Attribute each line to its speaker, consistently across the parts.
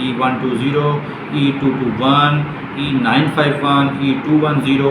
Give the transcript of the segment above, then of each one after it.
Speaker 1: E120, E221, E951, E210।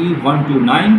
Speaker 1: E129।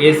Speaker 1: AC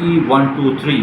Speaker 1: E123।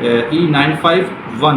Speaker 1: E951।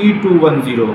Speaker 1: E210।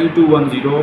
Speaker 1: E210,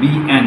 Speaker 1: BN,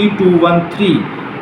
Speaker 1: E213,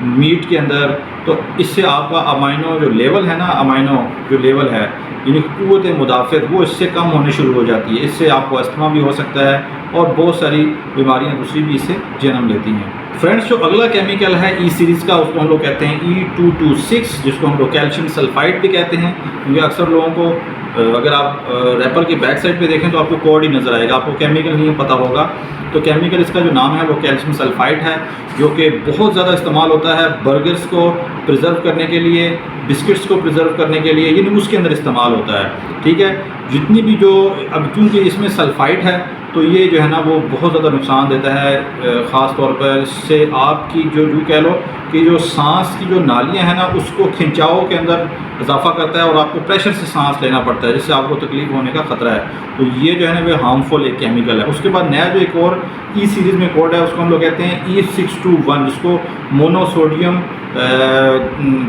Speaker 1: meat کے اندر، تو اس سے آپ کا امائنو جو لیول ہے نا، امائنو جو لیول ہے یعنی قوت مدافعت، وہ اس سے کم ہونے شروع ہو جاتی ہے. اس سے آپ کو استما بھی ہو سکتا ہے اور بہت ساری بیماریاں دوسری بھی اس سے جنم لیتی ہیں. فرینڈس جو اگلا کیمیکل ہے ای سیریز کا، اس کو ہم لوگ کہتے ہیں E226، جس کو ہم لوگ کیلشیم سلفائڈ بھی کہتے ہیں. کیونکہ اکثر لوگوں کو اگر آپ ریپر کی بیک سائڈ پہ دیکھیں تو آپ کو کوڈ ہی نظر آئے گا، آپ کو کیمیکل نہیں پتہ ہوگا. تو کیمیکل اس کا جو نام ہے وہ کیلشیم سلفائڈ ہے، جو کہ بہت زیادہ استعمال ہوتا ہے برگرز کو پریزرو کرنے کے لیے، بسکٹس کو پریزرو کرنے کے لیے، یعنی اس کے اندر استعمال ہوتا ہے. ٹھیک ہے، جتنی بھی جو اب چونکہ اس میں سلفائڈ ہے تو یہ جو ہے نا وہ بہت زیادہ نقصان دیتا ہے. خاص طور پر اس سے آپ کی جو کہہ لو کہ جو سانس کی جو نالیاں ہیں نا اس کو کھنچاؤ کے اندر اضافہ کرتا ہے اور آپ کو پریشر سے سانس لینا پڑتا ہے، جس سے آپ کو تکلیف ہونے کا خطرہ ہے. تو یہ جو ہے نا وہ ہارمفل ایک کیمیکل ہے. اس کے بعد نیا جو ایک اور ای سیریز میں کوڈ ہے اس کو ہم لوگ کہتے ہیں E621، جس کو مونو سوڈیم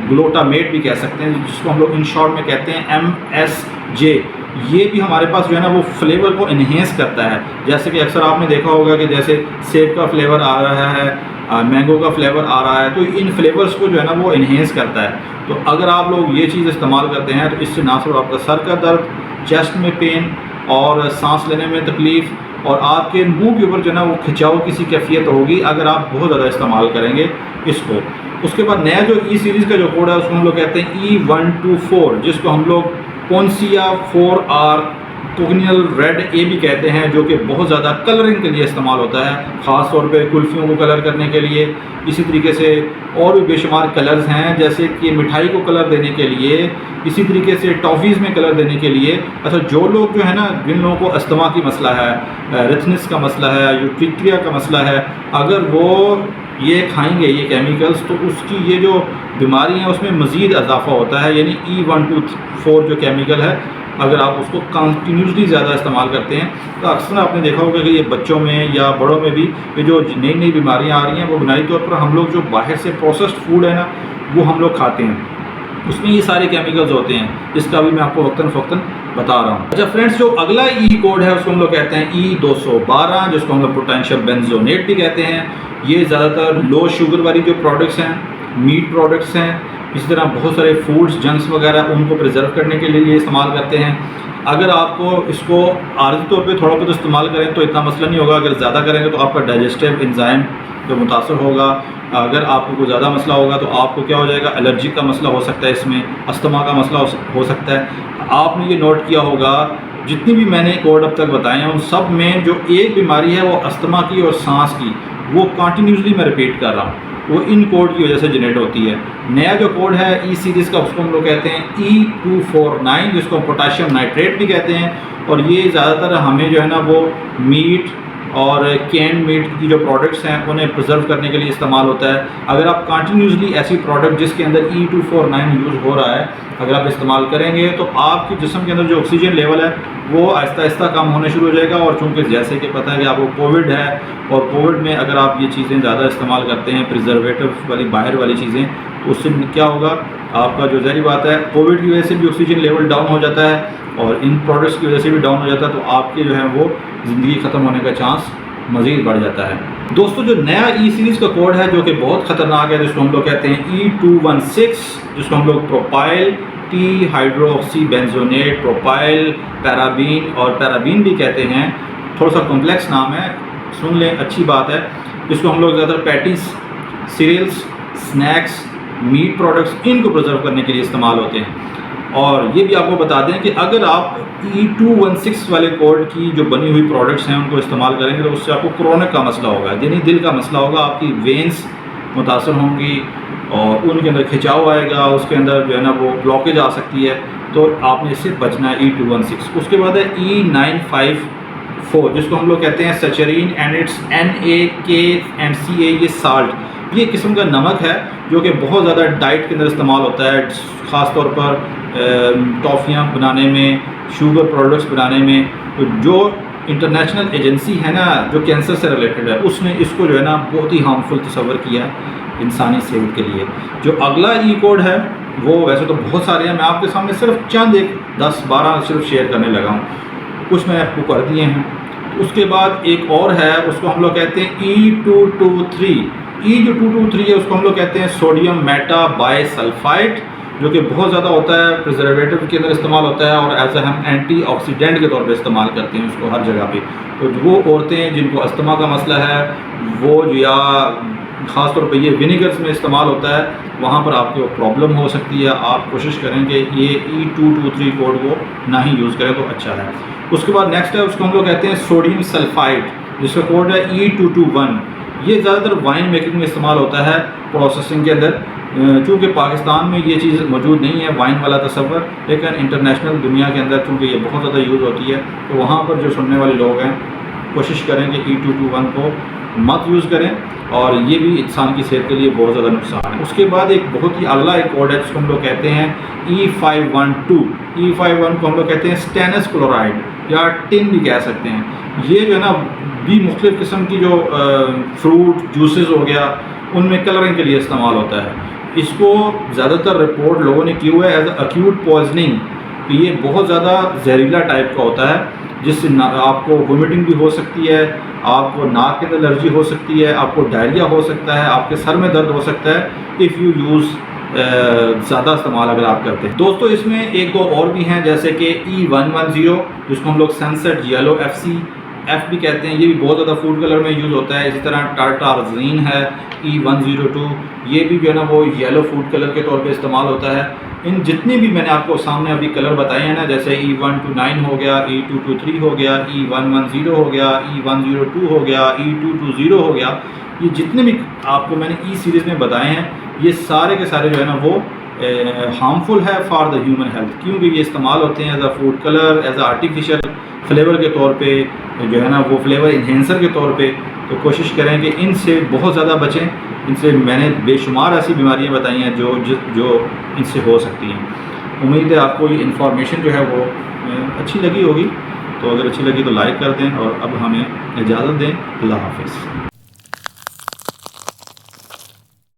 Speaker 1: گلوٹامیٹ بھی کہہ سکتے ہیں، جس کو ہم لوگ ان شارٹ میں کہتے ہیں MSJ. یہ بھی ہمارے پاس جو ہے نا وہ فلیور کو انہینس کرتا ہے. جیسے کہ اکثر آپ نے دیکھا ہوگا کہ جیسے سیب کا فلیور آ رہا ہے، مینگو کا فلیور آ رہا ہے، تو ان فلیورز کو جو ہے نا وہ انہینس کرتا ہے. تو اگر آپ لوگ یہ چیز استعمال کرتے ہیں تو اس سے نہ صرف آپ کا سر کا درد، چیسٹ میں پین اور سانس لینے میں تکلیف اور آپ کے منہ کے اوپر جو ہے نا وہ کھچاؤ کسی کیفیت ہوگی اگر آپ بہت زیادہ استعمال کریں گے اس کو. اس کے بعد نیا جو ای سیریز کا جو کوڈ ہے اس کو ہم لوگ کہتے ہیں E124، جس کو ہم لوگ پونسیا 4R کوگنیل ریڈ اے بھی کہتے ہیں، جو کہ بہت زیادہ کلرنگ کے لیے استعمال ہوتا ہے، خاص طور پہ کلفیوں کو کلر کرنے کے لیے. اسی طریقے سے اور بھی بے شمار کلرز ہیں، جیسے کہ مٹھائی کو کلر دینے کے لیے، اسی طریقے سے ٹافیز میں کلر دینے کے لیے. اچھا، جو لوگ جو ہے نا جن لوگوں کو استما کی مسئلہ ہے، ریتھنس کا مسئلہ ہے، یوٹریکریا کا مسئلہ ہے، اگر وہ یہ کھائیں گے یہ کیمیکلز تو اس کی یہ جو بیماری ہیں اس میں مزید اضافہ ہوتا ہے. یعنی E124 جو کیمیکل ہے اگر آپ اس کو کنٹینیوسلی زیادہ استعمال کرتے ہیں تو اکثر آپ نے دیکھا ہوگا کہ یہ بچوں میں یا بڑوں میں بھی یہ جو نئی نئی بیماریاں آ رہی ہیں وہ بنیادی طور پر ہم لوگ جو باہر سے پروسیسڈ فوڈ ہے نا وہ ہم لوگ کھاتے ہیں، اس میں یہ سارے کیمیکلز ہوتے ہیں، جس کا بھی میں آپ کو وقتاً فوقتاً بتا رہا ہوں. اچھا فرینڈس، جو اگلا ای کوڈ ہے اس کو ہم لوگ کہتے ہیں E212، جس کو ہم لوگ پوٹینشیل بینزونیٹ بھی کہتے ہیں. یہ زیادہ تر لو شوگر والی جو پروڈکٹس ہیں، میٹ پروڈکٹس ہیں، اسی طرح بہت سارے فوڈس جنکس وغیرہ ان کو پریزرو کرنے کے لیے یہ استعمال کرتے ہیں. اگر آپ کو اس کو عارضی طور پہ تھوڑا بہت استعمال کریں تو اتنا مسئلہ نہیں ہوگا. اگر زیادہ کریں گے تو آپ کا ڈائجسٹیو انزائم جو متاثر ہوگا. اگر آپ کو کوئی زیادہ مسئلہ ہوگا تو آپ کو کیا ہو جائے گا، الرجی کا مسئلہ ہو سکتا ہے، اس میں استما کا مسئلہ ہو سکتا ہے. آپ نے یہ نوٹ کیا ہوگا جتنی بھی میں نے کوڈ اب تک بتائے ہیں ان سب میں جو ایک بیماری ہے وہ استما کی اور سانس کی، وہ کنٹینیوسلی میں ریپیٹ کر رہا ہوں، وہ ان کوڈ کی وجہ سے جنریٹ ہوتی ہے. نیا جو کوڈ ہے ای سیریز کا اس کو ہم لوگ کہتے ہیں E249، جس کو پوٹاشیم نائٹریٹ بھی کہتے ہیں. اور یہ زیادہ تر ہمیں جو ہے نا وہ میٹ اور کینڈ میٹ کی جو پروڈکٹس ہیں انہیں پرزرو کرنے کے لیے استعمال ہوتا ہے. اگر آپ کنٹینیوسلی ایسی پروڈکٹ جس کے اندر E249 یوز ہو رہا ہے اگر آپ استعمال کریں گے تو آپ کے جسم کے اندر جو آکسیجن لیول ہے وہ آہستہ آہستہ کم ہونے شروع ہو جائے گا. اور چونکہ جیسے کہ پتہ ہے کہ آپ کو کووڈ ہے اور کووڈ میں اگر آپ یہ چیزیں زیادہ استعمال کرتے ہیں پریزرویٹو والی باہر والی چیزیں تو اس سے کیا ہوگا، آپ کا جو ظاہری بات ہے کووڈ کی وجہ سے بھی آکسیجن لیول ڈاؤن ہو جاتا ہے اور ان پروڈکٹس کی وجہ سے بھی ڈاؤن ہو جاتا ہے، تو آپ کے جو ہے وہ زندگی ختم ہونے کا چانس مزید بڑھ جاتا ہے. دوستو جو نیا ای سیریز کا کوڈ ہے جو کہ بہت خطرناک ہے، جس کو ہم لوگ کہتے ہیں E216، جس کو ہم لوگ پروپائل ٹی ہائیڈروکسی بینزونیٹ، پروپائل پیرابین اور پیرابین بھی کہتے ہیں. تھوڑا سا کمپلیکس نام ہے، سن لیں اچھی بات ہے. اس کو ہم لوگ زیادہ تر patties, cereals, snacks, meat products ان کو پرزرو کرنے کے لیے استعمال ہوتے ہیں. اور یہ بھی آپ کو بتا دیں کہ اگر آپ E216 والے کوڈ کی جو بنی ہوئی پروڈکٹس ہیں ان کو استعمال کریں گے تو اس سے آپ کو کرونک کا مسئلہ ہوگا، یعنی دل کا مسئلہ ہوگا، آپ کی وینس متاثر ہوں گی اور ان کے اندر کھچاؤ آئے گا، اس کے اندر جو ہے نا وہ بلاکیج آ سکتی ہے. تو آپ نے اس سے بچنا ہے E216. اس کے بعد ہے E954، جس کو ہم لوگ کہتے ہیں سیچرین اینڈ اٹس NaKMCA، یہ سالٹ، یہ قسم کا نمک ہے جو کہ بہت زیادہ ڈائٹ کے اندر استعمال ہوتا ہے، خاص طور پر ٹافیاں بنانے میں، شوگر پروڈکٹس بنانے میں. تو جو انٹرنیشنل ایجنسی ہے نا جو کینسر سے ریلیٹڈ ہے اس نے اس کو جو ہے نا بہت ہی ہارمفل تصور کیا انسانی صحت کے لیے. جو اگلا ای کوڈ ہے وہ ویسے تو بہت سارے ہیں، میں آپ کے سامنے صرف چند 10-12 صرف شیئر کرنے لگا ہوں، کچھ میں نے آپ کو کر دیے ہیں. اس کے بعد ایک اور ہے، اس کو ہم لوگ کہتے ہیں E223، ای جو 223 ہے اس کو ہم لوگ کہتے ہیں سوڈیم میٹا بائی سلفائٹ، جو کہ بہت زیادہ ہوتا ہے، پریزرویٹو کے اندر استعمال ہوتا ہے، اور ایز اے ہم اینٹی آکسیڈنٹ کے طور پہ استعمال کرتے ہیں اس کو ہر جگہ پہ۔ تو وہ عورتیں جن کو استھما کا مسئلہ ہے وہ جو یا خاص طور پہ یہ ونیگرز میں استعمال ہوتا ہے، وہاں پر آپ کو پرابلم ہو سکتی ہے۔ آپ کوشش کریں کہ یہ E223 کوڈ کو نہ ہی یوز کریں تو اچھا ہے۔ اس کے بعد نیکسٹ ہے، اس کو ہم لوگ کہتے ہیں سوڈیم سلفائٹ، جس کا کوڈ ہے E221۔ یہ زیادہ تر وائن میکنگ میں استعمال ہوتا ہے، پروسیسنگ کے اندر، چونکہ پاکستان میں یہ چیز موجود نہیں ہے وائن والا تصور، لیکن انٹرنیشنل دنیا کے اندر چونکہ یہ بہت زیادہ یوز ہوتی ہے، تو وہاں پر جو سننے والے لوگ ہیں کوشش کریں کہ E221 کو مت یوز کریں، اور یہ بھی انسان کی صحت کے لیے بہت زیادہ نقصان ہے۔ اس کے بعد ایک بہت ہی اگلا ایک کوڈ ہے جس کو ہم لوگ کہتے ہیں E512۔ E51 کو ہم لوگ کہتے ہیں اسٹینس کلورائڈ یا ٹن بھی کہہ سکتے ہیں۔ یہ جو ہے نا بھی مختلف قسم کی جو فروٹ جوسز ہو گیا ان میں کلرنگ کے لیے استعمال ہوتا ہے۔ اس کو زیادہ تر رپورٹ لوگوں نے کی ہوا ہے ایز اے ایکیوٹ پوائزننگ، کہ یہ بہت زیادہ زہریلا ٹائپ کا ہوتا ہے، جس سے آپ کو وومیٹنگ بھی ہو سکتی ہے، آپ کو ناک کے اندر الرجی ہو سکتی ہے، آپ کو ڈائریا ہو سکتا ہے، آپ کے سر میں درد ہو سکتا ہے اف یو یوز زیادہ استعمال اگر آپ کرتے ہیں۔ دوستو اس میں ایک دو اور بھی ہیں، جیسے کہ E110 جس کو ہم لوگ سنسٹ یلو FC بھی کہتے ہیں، یہ بھی بہت زیادہ فوڈ کلر میں یوز ہوتا ہے۔ اسی طرح ٹارٹارزین ہے E102، یہ بھی جو ہے نا وہ یلو فوڈ کلر کے طور پہ استعمال ہوتا ہے۔ ان جتنی بھی میں نے آپ کو سامنے ابھی کلر بتائے ہیں نا، جیسے E129 ہو گیا، E223 ہو گیا، E110 ہو گیا، E102 ہو گیا، E220 ہو گیا، یہ جتنے بھی آپ کو میں نے E سیریز میں بتائے ہیں، یہ سارے کے سارے جو ہے نا وہ ہارمفل ہے فار دا ہیومن ہیلتھ، کیونکہ یہ استعمال ہوتے ہیں as a food colour, as a artificial flavour کے طور پہ، جو ہے نا وہ فلیور انہینسر کے طور پہ۔ تو کوشش کریں کہ ان سے بہت زیادہ بچیں، ان سے میں نے بے شمار ایسی بیماریاں بتائی ہیں جو ان سے ہو سکتی ہیں۔ امید ہے آپ کو یہ انفارمیشن جو ہے وہ اچھی لگی ہوگی، تو اگر اچھی لگی تو لائک کر دیں، اور اب ہمیں اجازت دیں۔ اللہ حافظ۔